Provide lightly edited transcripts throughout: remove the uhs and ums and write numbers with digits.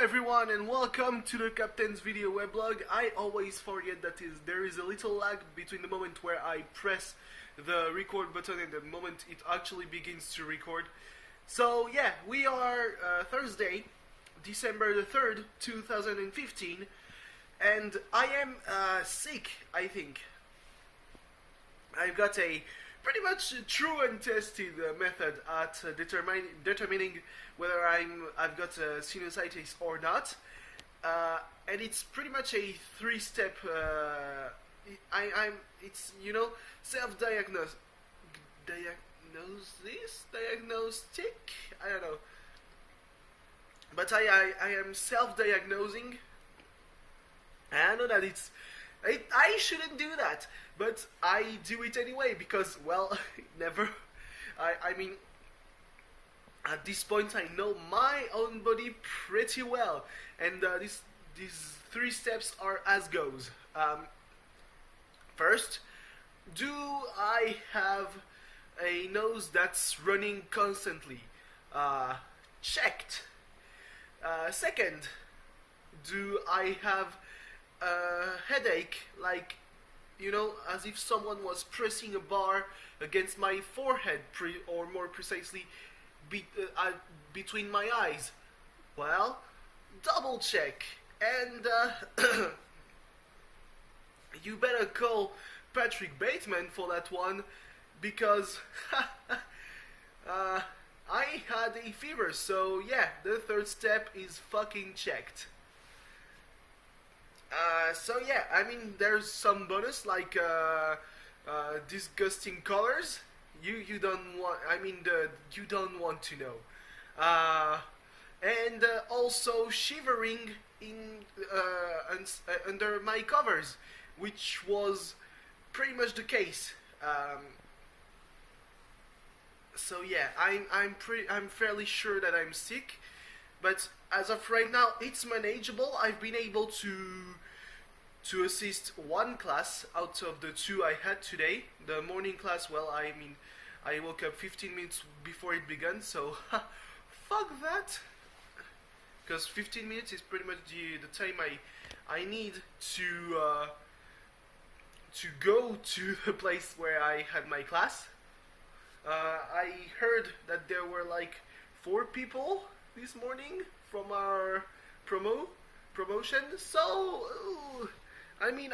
everyone and welcome to the Captain's video weblog. I always forget that there is a little lag between the moment where I press the record button and the moment it actually begins to record. So yeah, we are Thursday, December the 3rd, 2015, and I am sick, I think. I've got a pretty much true and tested method at determining whether I've got sinusitis or not, and it's pretty much a three-step. It's self-diagnosis, diagnostic. I don't know, but I am self-diagnosing. I know that I shouldn't do that, but I do it anyway because, well, never. I mean, at this point, I know my own body pretty well, and these three steps are as goes. First, do I have a nose that's running constantly? Checked. Second, do I have a headache, like, as if someone was pressing a bar against my forehead, or more precisely, between my eyes? Well, double check, and you better call Patrick Bateman for that one, because I had a fever, so yeah, the third step is fucking checked. So yeah, I mean, there's some bonus like disgusting colors. You don't want. I mean, you don't want to know. And also shivering under my covers, which was pretty much the case. So yeah, I'm fairly sure that I'm sick, but as of right now, it's manageable. I've been able to assist one class out of the two I had today. The morning class, well, I mean, I woke up 15 minutes before it began, so fuck that. Because 15 minutes is pretty much the time I need to go to the place where I had my class. I heard that there were like 4 people this morning from our promotion, so I mean,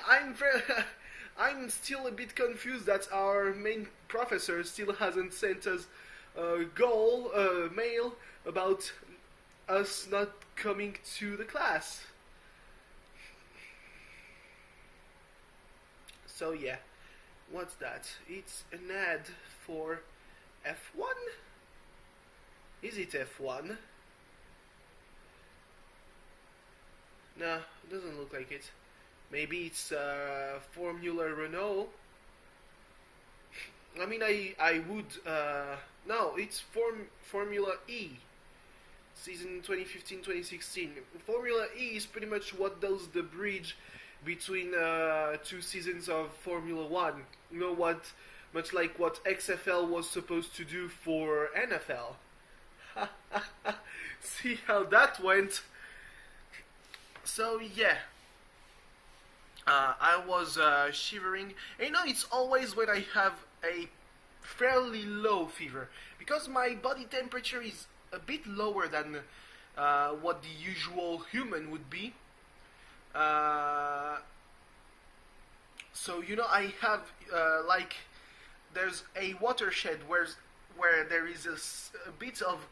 I'm still a bit confused that our main professor still hasn't sent us a mail about us not coming to the class. So yeah, what's that? It's an ad for F1? Is it F1? No, it doesn't look like it. Maybe it's Formula Renault. I mean, I would... no, it's Formula E. Season 2015-2016. Formula E is pretty much what does the bridge between 2 seasons of Formula 1. You know what? Much like what XFL was supposed to do for NFL. See how that went? So yeah, I was shivering. And it's always when I have a fairly low fever, because my body temperature is a bit lower than what the usual human would be. So I have like, there's a watershed where there is a bit of,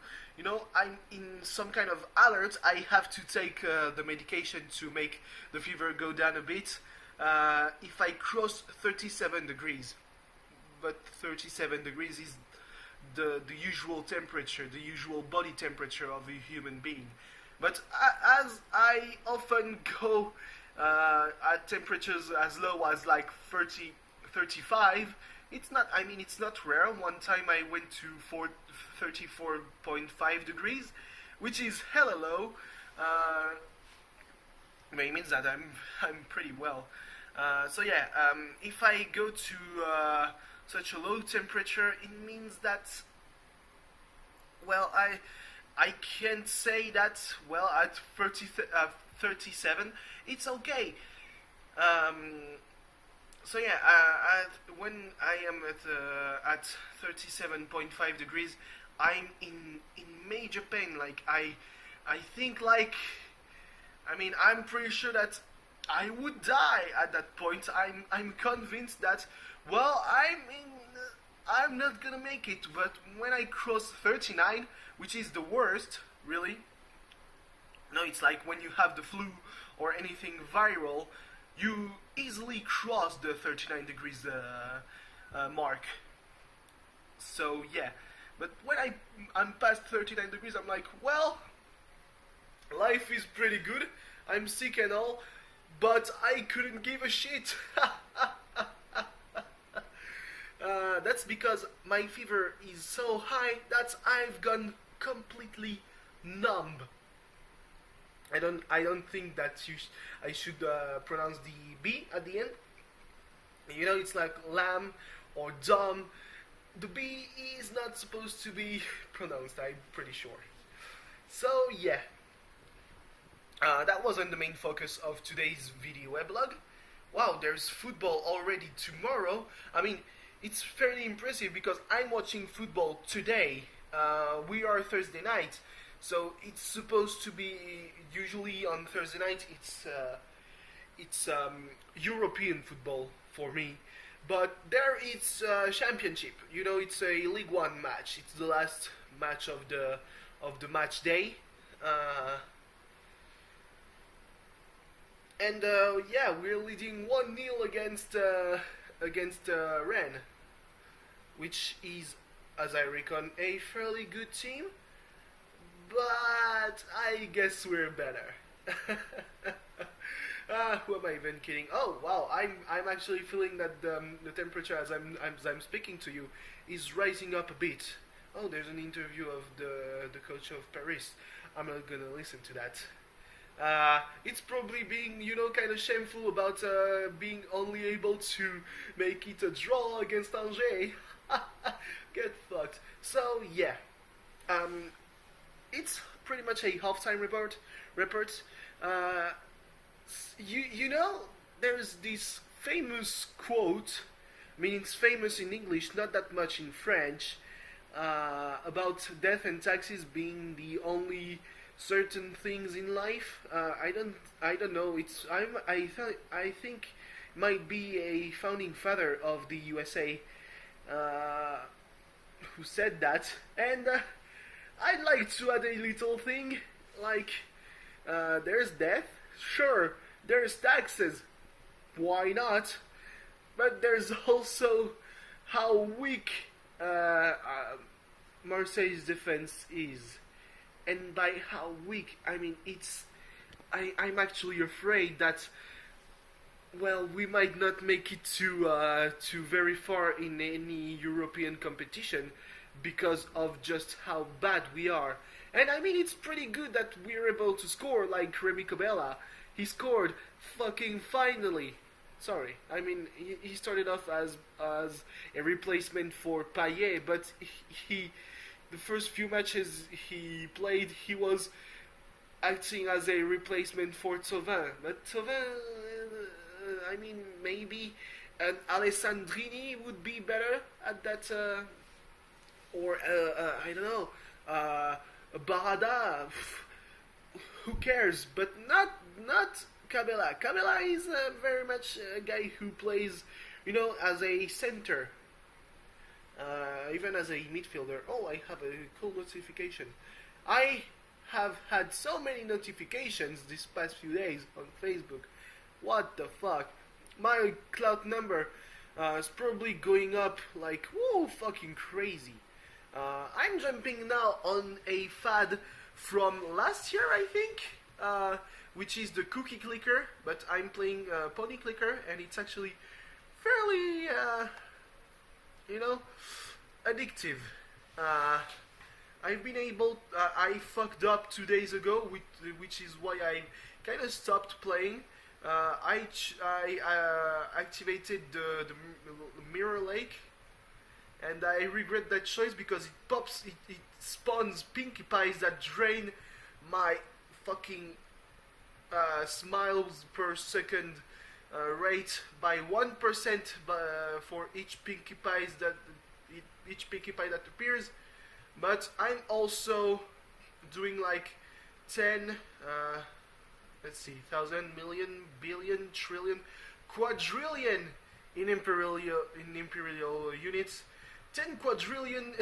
I'm in some kind of alert. I have to take the medication to make the fever go down a bit if I cross 37 degrees. But 37 degrees is the usual temperature, the usual body temperature of a human being. But as I often go at temperatures as low as like 30, 35, it's not rare. One time I went to 34.5 degrees, which is hella low. It means that I'm pretty well. So yeah, if I go to such a low temperature, it means that, well, I can't say that, well, at 37, it's okay. Um, so yeah, when I am at 37.5 degrees, I'm in major pain. Like I think like, I mean, I'm pretty sure that I would die at that point. I'm convinced that, well, I'm not gonna make it. But when I cross 39, which is the worst, really. No, it's like when you have the flu or anything viral, you easily cross the 39 degrees mark. So yeah, but when I'm past 39 degrees, I'm like, well, life is pretty good. I'm sick and all, but I couldn't give a shit. That's because my fever is so high that I've gone completely numb. I don't think that I should pronounce the B at the end. You know, it's like lamb or dumb. The B is not supposed to be pronounced, I'm pretty sure. So yeah, that wasn't the main focus of today's video weblog. Wow, there's football already tomorrow. I mean, it's fairly impressive because I'm watching football today. We are Thursday night, so it's supposed to be usually on Thursday night. It's European football for me, but there it's championship. You know, it's a League One match. It's the last match of the match day. And yeah, we're leading 1-0 against Rennes, which is, as I reckon, a fairly good team. But I guess we're better. Who am I even kidding? Oh wow, I'm actually feeling that the temperature as I'm speaking to you is rising up a bit. Oh, there's an interview of the coach of Paris. I'm not gonna listen to that. It's probably being, you know, kind of shameful about being only able to make it a draw against Angers. Get fucked. So yeah, it's pretty much a halftime report. You know, there's this famous quote. I mean, it's famous in English, not that much in French, about death and taxes being the only certain things in life. I don't know. I think might be a founding father of the USA who said that, and I'd like to add a little thing like there's death, sure. There's taxes, why not? But there's also how weak Marseille's defense is. And by how weak, I mean I'm actually afraid that, well, we might not make it to very far in any European competition because of just how bad we are. And I mean, it's pretty good that we're able to score, like Remy Cobella. He scored fucking finally. Sorry, I mean, he started off as a replacement for Payet, but the first few matches he played, he was acting as a replacement for Thauvin. But Thauvin, I mean, maybe an Alessandrini would be better at that, or I don't know, Barada. Who cares? But not Cabela. Cabela is very much a guy who plays, you know, as a center. Even as a midfielder. Oh, I have a cool notification. I have had so many notifications this past few days on Facebook. What the fuck? My cloud number is probably going up like, whoa, fucking crazy. I'm jumping now on a fad from last year, I think, which is the cookie clicker, but I'm playing pony clicker, and it's actually fairly, you know, addictive. I've been able, I fucked up 2 days ago, which is why I kind of stopped playing. I activated the mirror lake, and I regret that choice because it spawns pinkie pies that drain my fucking smiles per second rate by 1% for each pinkie pie that appears. But I'm also doing like 10 let's see, thousand, million, billion, trillion, quadrillion in imperial units, 10 quadrillion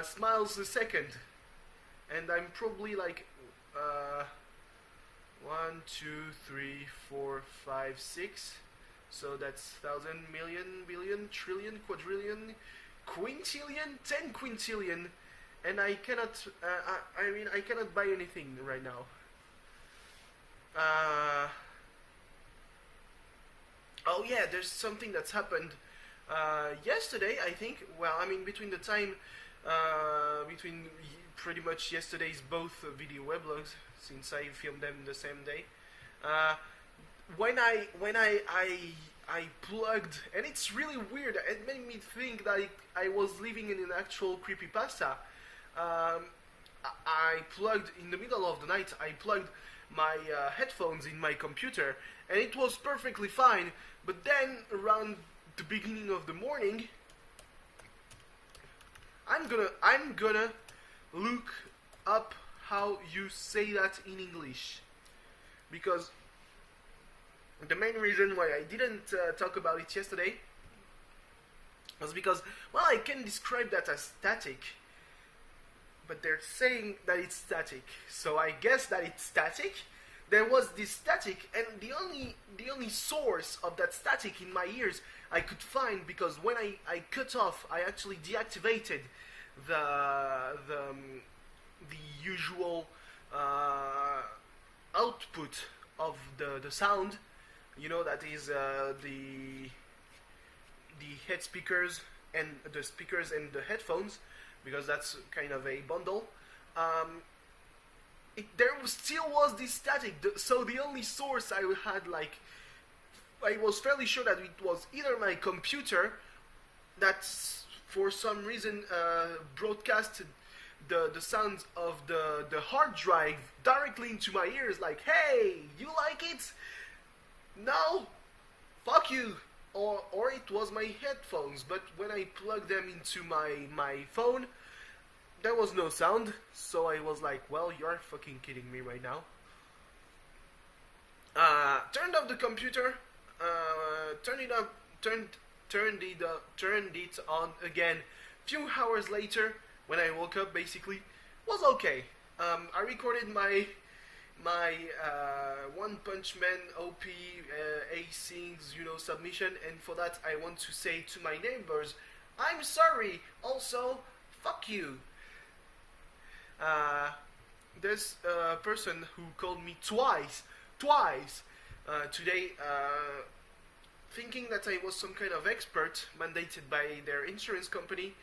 smiles a second, and I'm probably like 1, 2, 3, 4, 5, 6. So that's thousand, million, billion, trillion, quadrillion, quintillion, 10 quintillion, and I cannot. I cannot buy anything right now. Oh yeah, there's something that's happened yesterday. I think. Well, I mean, between the time between pretty much yesterday's both video weblogs, since I filmed them the same day. When I plugged, and it's really weird. It made me think that I was living in an actual creepypasta. I plugged in the middle of the night. I plugged my headphones in my computer, and it was perfectly fine. But then around the beginning of the morning, I'm gonna look up how you say that in English, because the main reason why I didn't talk about it yesterday was because, well, I can describe that as static, but they're saying that it's static, so I guess that it's static. There was this static, and the only source of that static in my ears I could find, because when I cut off, I actually deactivated the usual output of the sound. You know, that is the head speakers and the speakers and the headphones, because that's kind of a bundle. There still was this static, so the only source I had, like, I was fairly sure that it was either my computer that for some reason broadcasted the sounds of the hard drive directly into my ears, like, hey, you like it? No? Fuck you. Or it was my headphones, but when I plugged them into my phone, there was no sound, so I was like, well, you're fucking kidding me right now. Turned off the computer, turned it on again. Few hours later, when I woke up, basically, was okay. I recorded my One Punch Man OP A-Sings, submission, and for that I want to say to my neighbors, I'm sorry. Also, fuck you. There's a person who called me twice today, thinking that I was some kind of expert mandated by their insurance company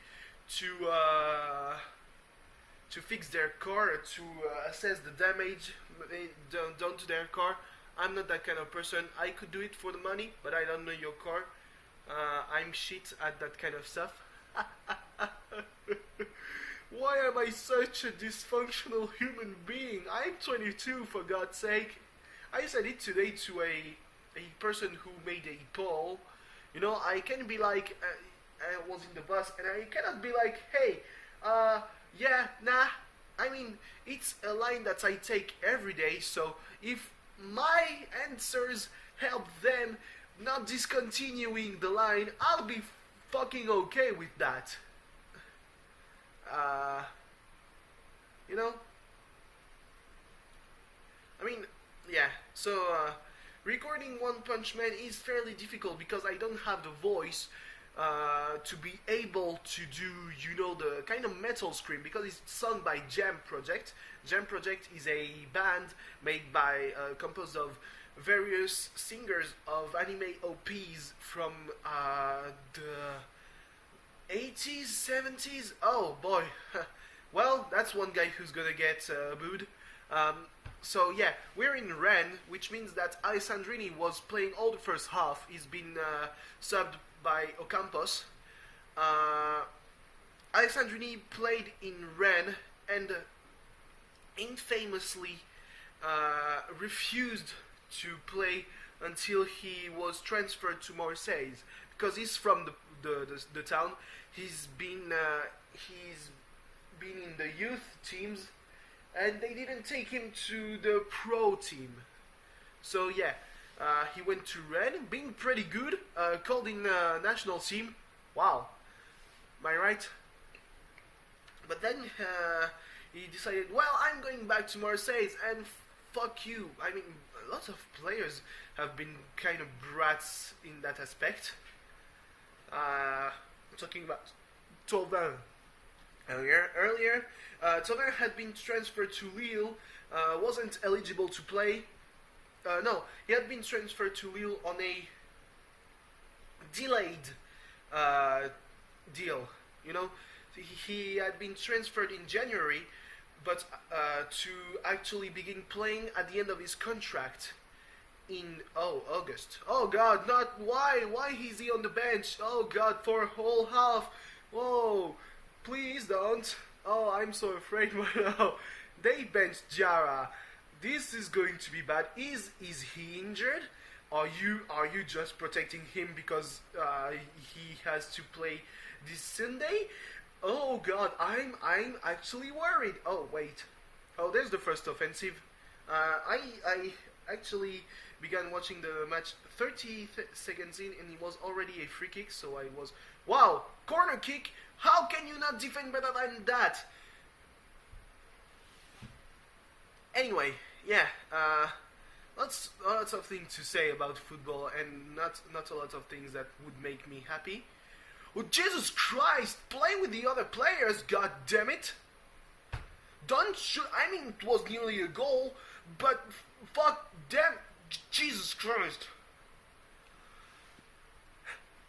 to fix their car, to assess the damage done to their car. I'm not that kind of person. I could do it for the money, but I don't know your car. I'm shit at that kind of stuff. Why am I such a dysfunctional human being? I'm 22, for God's sake. I said it today to a person who made a poll. I can be like, I was in the bus, and I cannot be like, hey, yeah, nah. I mean, it's a line that I take every day, so if my answers help them not discontinuing the line, I'll be fucking okay with that. I mean, yeah, so recording One Punch Man is fairly difficult because I don't have the voice to be able to do, the kind of metal scream, because it's sung by Jam Project. Jam Project is a band made by, composed of various singers of anime OPs from the 80s, 70s. Oh boy. Well, that's one guy who's gonna get booed. So yeah, we're in Ren, which means that Alessandrini was playing all the first half. He's been subbed by Ocampos. Uh, Alessandrini played in Rennes and infamously refused to play until he was transferred to Marseille because he's from the town. He's been in the youth teams, and they didn't take him to the pro team. So yeah, he went to Rennes, being pretty good, called in national team. Wow, am I right? But then he decided, well, I'm going back to Marseille, and fuck you. I mean, lots of players have been kind of brats in that aspect. I'm talking about Tauvin earlier. Tauvin had been transferred to Lille, wasn't eligible to play. No, he had been transferred to Lille on a delayed deal. You know, he had been transferred in January, but to actually begin playing at the end of his contract in August. Oh God, not why? Why is he on the bench? Oh God, for a whole half. Whoa, please don't. Oh, I'm so afraid right now. They benched Jara. This is going to be bad. Is he injured? Are you just protecting him because he has to play this Sunday? Oh God, I'm actually worried. Oh wait, oh there's the first offensive. I actually began watching the match 30 seconds in, and it was already a free kick. So I was, wow, corner kick. How can you not defend better than that? Anyway, yeah, lots of things to say about football, and not a lot of things that would make me happy. Oh, Jesus Christ! Play with the other players, god damn it! Don't shoot. I mean, it was nearly a goal, but fuck them. Jesus Christ!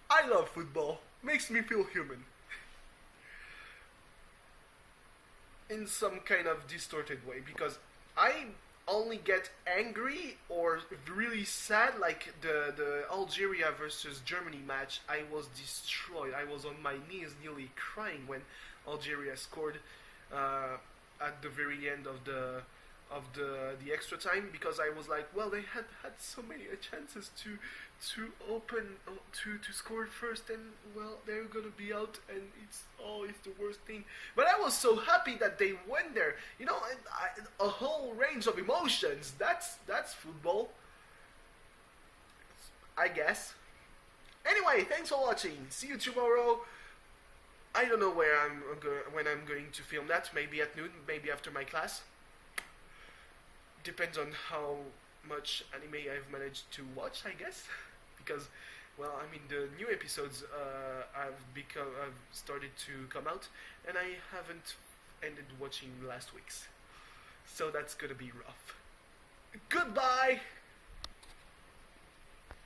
I love football. Makes me feel human. In some kind of distorted way, because I only get angry or really sad, like the Algeria versus Germany match. I was destroyed. I was on my knees nearly crying when Algeria scored at the very end of the extra time, because I was like, well, they had so many chances to open to score first, and well, they're gonna be out, and it's the worst thing. But I was so happy that they went there, you know, and a whole range of emotions. That's football, I guess. Anyway, thanks for watching. See you tomorrow. I don't know when I'm going to film that. Maybe at noon, maybe after my class. Depends on how much anime I've managed to watch, I guess. Because, well, I mean, the new episodes have started to come out, and I haven't ended watching last week's. So that's gonna be rough. Goodbye!